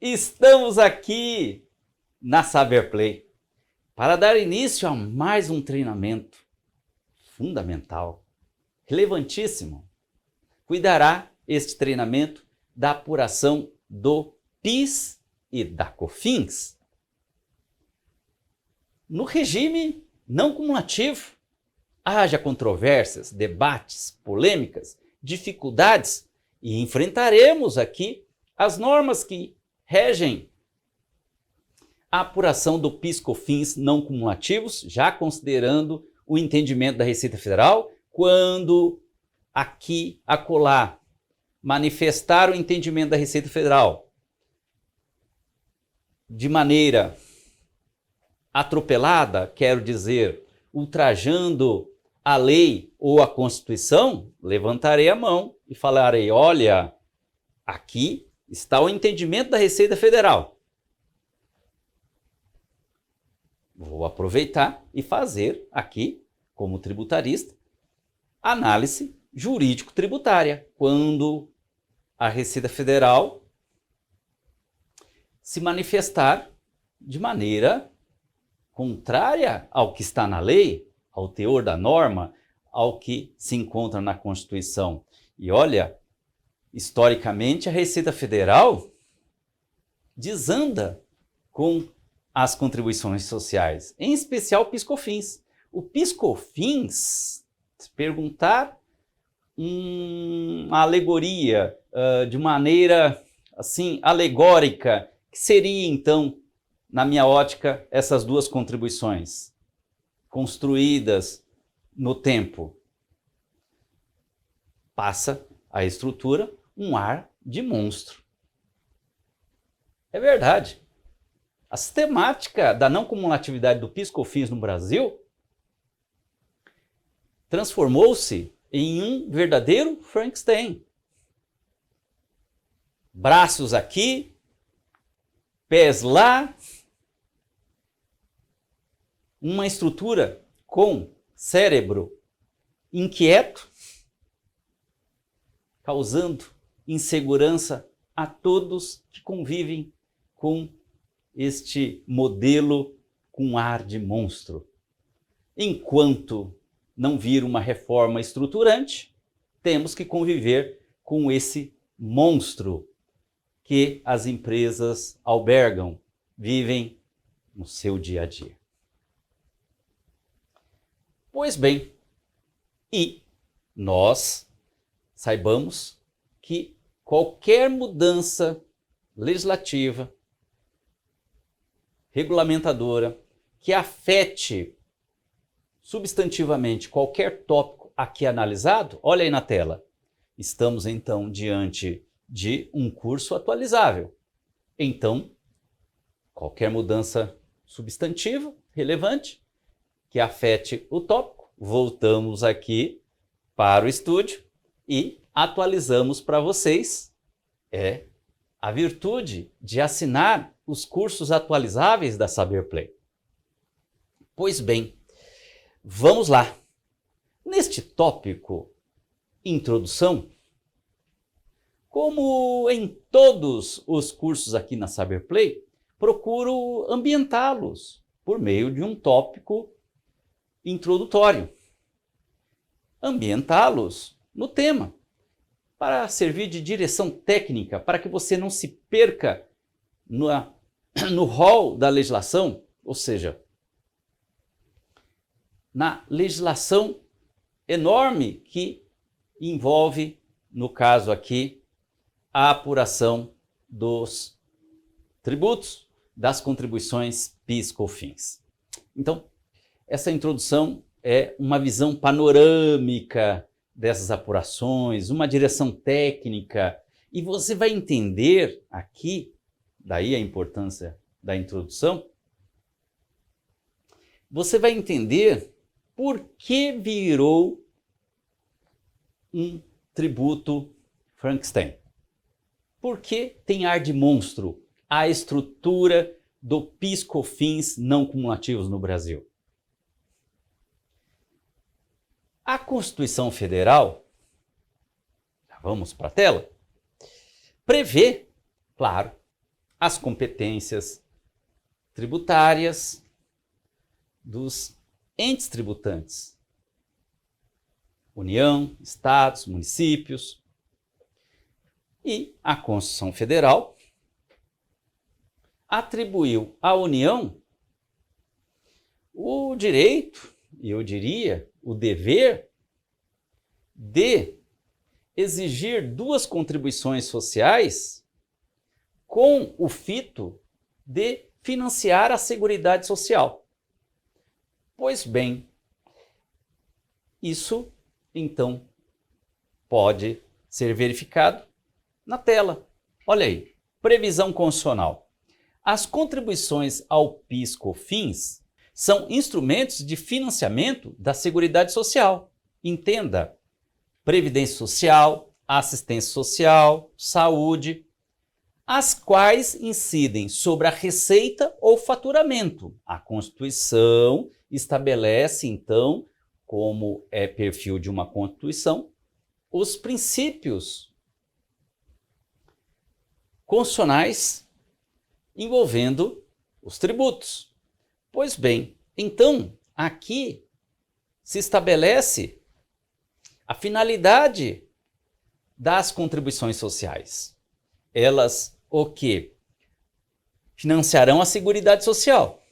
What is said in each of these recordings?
Estamos aqui na Saberplay para dar início a mais um treinamento fundamental, relevantíssimo. Cuidará este treinamento da apuração do PIS e da COFINS. No regime não cumulativo, haja controvérsias, debates, polêmicas, dificuldades e enfrentaremos aqui as normas que regem a apuração do PIS/COFINS não cumulativos, já considerando o entendimento da Receita Federal, quando aqui, acolá, manifestar o entendimento da Receita Federal de maneira atropelada, quero dizer, ultrajando a lei ou a Constituição, levantarei a mão e falarei, olha, aqui está o entendimento da Receita Federal. Vou aproveitar e fazer aqui, como tributarista, análise jurídico-tributária, quando a Receita Federal se manifestar de maneira contrária ao que está na lei, ao teor da norma, ao que se encontra na Constituição. E olha, historicamente, a Receita Federal desanda com as contribuições sociais, em especial o PIS/COFINS. O PIS/COFINS, se perguntar uma alegoria, de maneira assim alegórica, que seria então, na minha ótica, essas duas contribuições construídas no tempo? Passa a estrutura um ar de monstro. É verdade. A sistemática da não cumulatividade do PIS/COFINS no Brasil transformou-se em um verdadeiro Frankenstein. Braços aqui, pés lá, uma estrutura com cérebro inquieto, causando insegurança a todos que convivem com este modelo com ar de monstro. Enquanto não vir uma reforma estruturante, temos que conviver com esse monstro que as empresas albergam, vivem no seu dia a dia. Pois bem, e nós saibamos que qualquer mudança legislativa, regulamentadora, que afete substantivamente qualquer tópico aqui analisado, olha aí na tela, estamos então diante de um curso atualizável. Então, qualquer mudança substantiva, relevante, que afete o tópico, voltamos aqui para o estúdio e atualizamos para vocês. É a virtude de assinar os cursos atualizáveis da Saberplay. Pois bem, vamos lá. Neste tópico, introdução, como em todos os cursos aqui na Saberplay, procuro ambientá-los por meio de um tópico introdutório. Ambientá-los no tema, para servir de direção técnica, para que você não se perca no rol da legislação, ou seja, na legislação enorme que envolve, no caso aqui, a apuração dos tributos, das contribuições PIS/COFINS. Então, essa introdução é uma visão panorâmica dessas apurações, uma direção técnica, e você vai entender aqui, daí a importância da introdução, você vai entender por que virou um tributo Frankenstein. Por que tem ar de monstro a estrutura do PIS/COFINS não cumulativos no Brasil? A Constituição Federal, já vamos para a tela, prevê, claro, as competências tributárias dos entes tributantes. União, estados, municípios. E a Constituição Federal atribuiu à União o direito, e eu diria, o dever de exigir 2 contribuições sociais com o fito de financiar a Seguridade Social. Pois bem, isso então pode ser verificado na tela. Olha aí, previsão constitucional. As contribuições ao PIS/COFINS são instrumentos de financiamento da Seguridade Social. Entenda, Previdência Social, Assistência Social, Saúde, as quais incidem sobre a receita ou faturamento. A Constituição estabelece, então, como é perfil de uma Constituição, os princípios constitucionais envolvendo os tributos. Pois bem, então, aqui se estabelece a finalidade das contribuições sociais. Elas, o quê? Financiarão a Seguridade Social.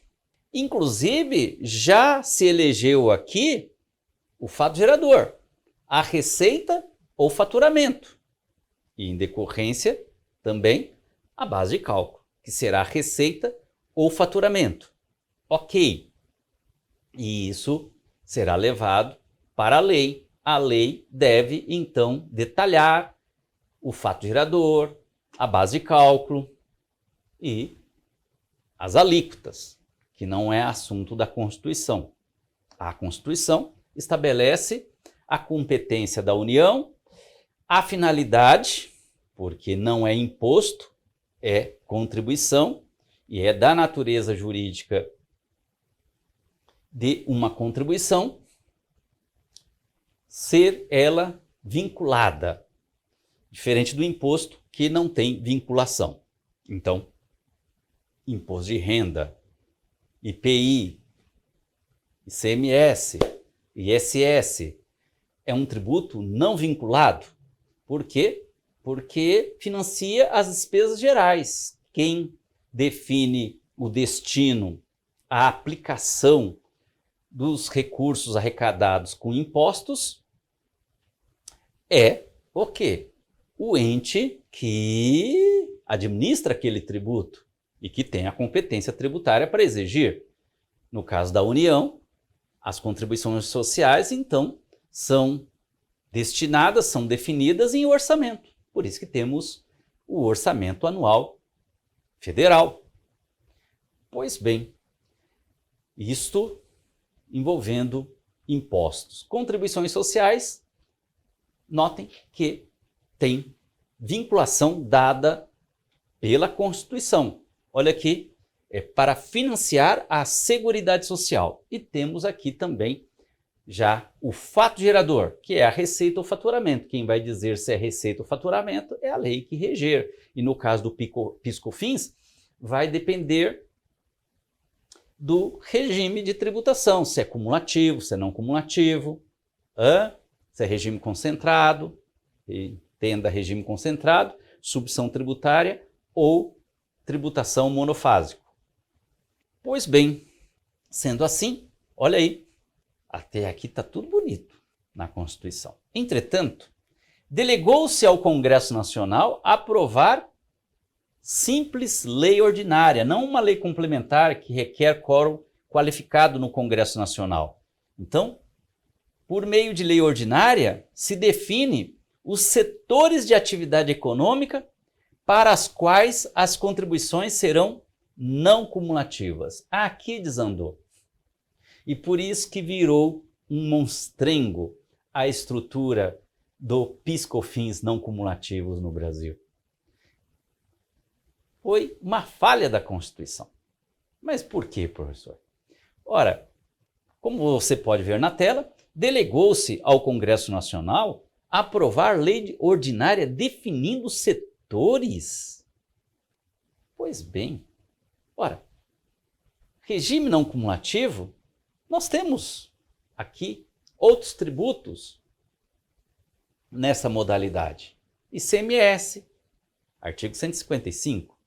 Inclusive, já se elegeu aqui o fato gerador, a receita ou faturamento. E, em decorrência, também a base de cálculo, que será a receita ou faturamento. Ok. E isso será levado para a lei. A lei deve, então, detalhar o fato gerador, a base de cálculo e as alíquotas, que não é assunto da Constituição. A Constituição estabelece a competência da União, a finalidade, porque não é imposto, é contribuição, e é da natureza jurídica de uma contribuição ser ela vinculada, diferente do imposto que não tem vinculação. Então, imposto de renda, IPI, ICMS, ISS, é um tributo não vinculado. Por quê? Porque financia as despesas gerais. Quem define o destino, a aplicação dos recursos arrecadados com impostos é o quê? O ente que administra aquele tributo e que tem a competência tributária para exigir. No caso da União, as contribuições sociais, então, são destinadas, são definidas em orçamento. Por isso que temos o orçamento anual federal. Pois bem, isto envolvendo impostos. Contribuições sociais, notem que tem vinculação dada pela Constituição. Olha aqui, é para financiar a Seguridade Social. E temos aqui também já o fato gerador, que é a receita ou faturamento. Quem vai dizer se é receita ou faturamento é a lei que reger. E no caso do PIS/COFINS, vai depender do regime de tributação, se é cumulativo, se é não cumulativo, se é regime concentrado, entenda regime concentrado, subção tributária ou tributação monofásico. Pois bem, sendo assim, olha aí, até aqui está tudo bonito na Constituição. Entretanto, delegou-se ao Congresso Nacional aprovar simples lei ordinária, não uma lei complementar que requer quórum qualificado no Congresso Nacional. Então, por meio de lei ordinária, se define os setores de atividade econômica para as quais as contribuições serão não cumulativas. Aqui desandou. E por isso que virou um monstrengo a estrutura do PIS/COFINS não cumulativos no Brasil. Foi uma falha da Constituição. Mas por quê, professor? Ora, como você pode ver na tela, delegou-se ao Congresso Nacional aprovar lei ordinária definindo setores. Pois bem, ora, regime não cumulativo, nós temos aqui outros tributos nessa modalidade. ICMS, artigo 155.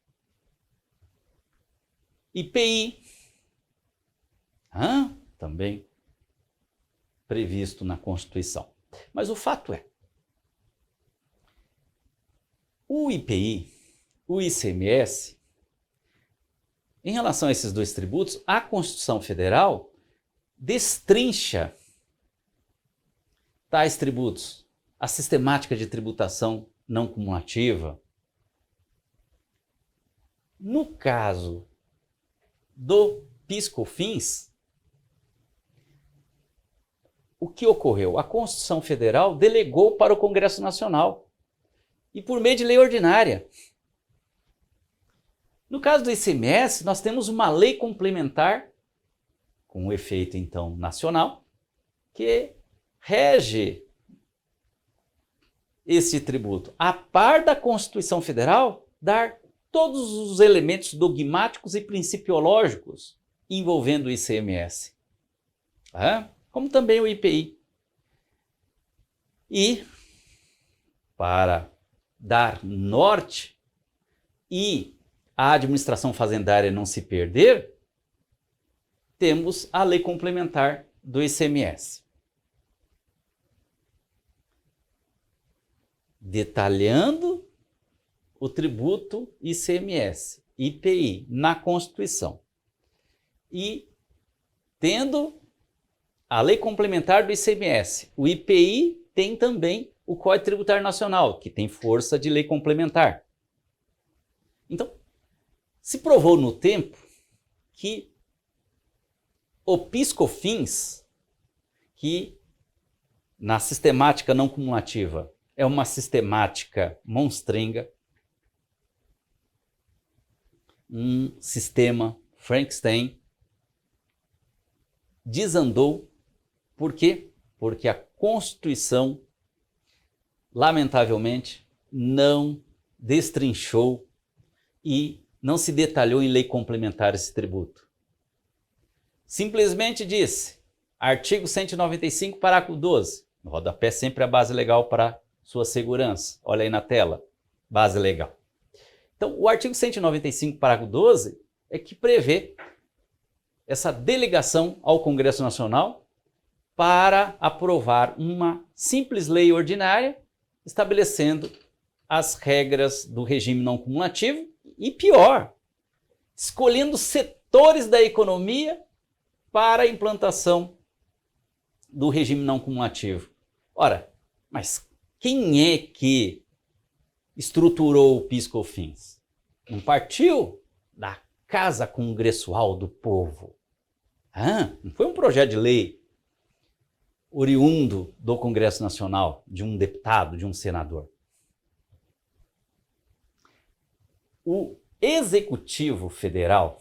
IPI, também previsto na Constituição. Mas o fato é, o IPI, o ICMS, em relação a esses dois tributos, a Constituição Federal destrincha tais tributos, a sistemática de tributação não cumulativa. No caso do PIS/COFINS, o que ocorreu? A Constituição Federal delegou para o Congresso Nacional e por meio de lei ordinária. No caso do ICMS, nós temos uma lei complementar, com efeito então nacional, que rege esse tributo, a par da Constituição Federal, dar todos os elementos dogmáticos e principiológicos envolvendo o ICMS, como também o IPI. E, para dar norte e a administração fazendária não se perder, temos a lei complementar do ICMS, detalhando o tributo ICMS, IPI, na Constituição. E tendo a lei complementar do ICMS, o IPI tem também o Código Tributário Nacional, que tem força de lei complementar. Então, se provou no tempo que o PIS/COFINS, que na sistemática não cumulativa é uma sistemática monstrenga, um sistema Frankenstein, desandou. Por quê? Porque a Constituição, lamentavelmente, não destrinchou e não se detalhou em lei complementar esse tributo. Simplesmente disse, artigo 195, parágrafo 12, no rodapé sempre a base legal para sua segurança. Olha aí na tela, base legal. Então, o artigo 195, parágrafo 12, é que prevê essa delegação ao Congresso Nacional para aprovar uma simples lei ordinária estabelecendo as regras do regime não cumulativo e, pior, escolhendo setores da economia para a implantação do regime não cumulativo. Ora, mas quem é que estruturou o PIS/COFINS? Não partiu da Casa Congressual do Povo. Não foi um projeto de lei oriundo do Congresso Nacional, de um deputado, de um senador. O Executivo Federal,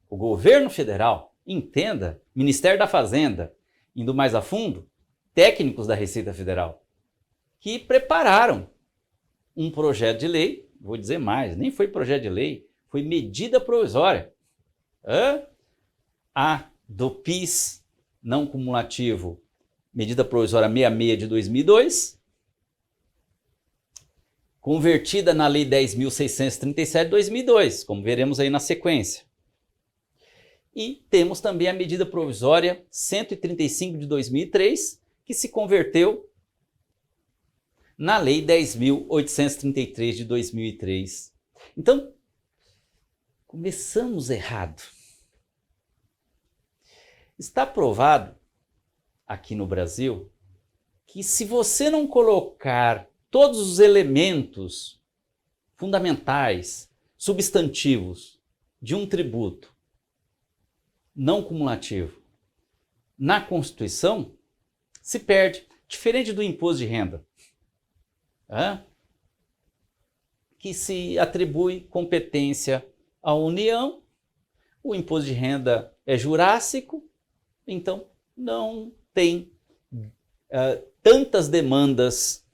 o governo federal, entenda, Ministério da Fazenda, indo mais a fundo, técnicos da Receita Federal, que prepararam um projeto de lei, vou dizer mais, nem foi projeto de lei, foi medida provisória. A do PIS não cumulativo, medida provisória 66 de 2002, convertida na Lei 10.637 de 2002, como veremos aí na sequência. E temos também a medida provisória 135 de 2003, que se converteu na Lei 10.833 de 2003. Então, começamos errado. Está provado aqui no Brasil que se você não colocar todos os elementos fundamentais, substantivos de um tributo não cumulativo na Constituição, se perde. Diferente do imposto de renda, que se atribui competência à União, o imposto de renda é jurássico, então não tem tantas demandas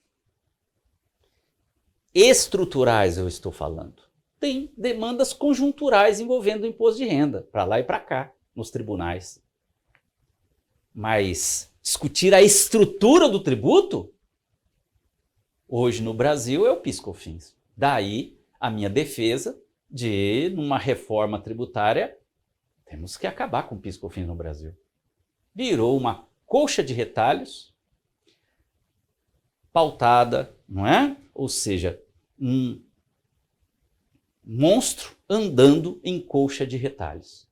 estruturais, eu estou falando. tem demandas conjunturais envolvendo o imposto de renda, para lá e para cá, nos tribunais. Mas discutir a estrutura do tributo, hoje no Brasil é o PIS/COFINS. Daí a minha defesa de, numa reforma tributária, temos que acabar com o PIS/COFINS no Brasil. Virou uma colcha de retalhos, pautada, não é? Ou seja, um monstro andando em colcha de retalhos.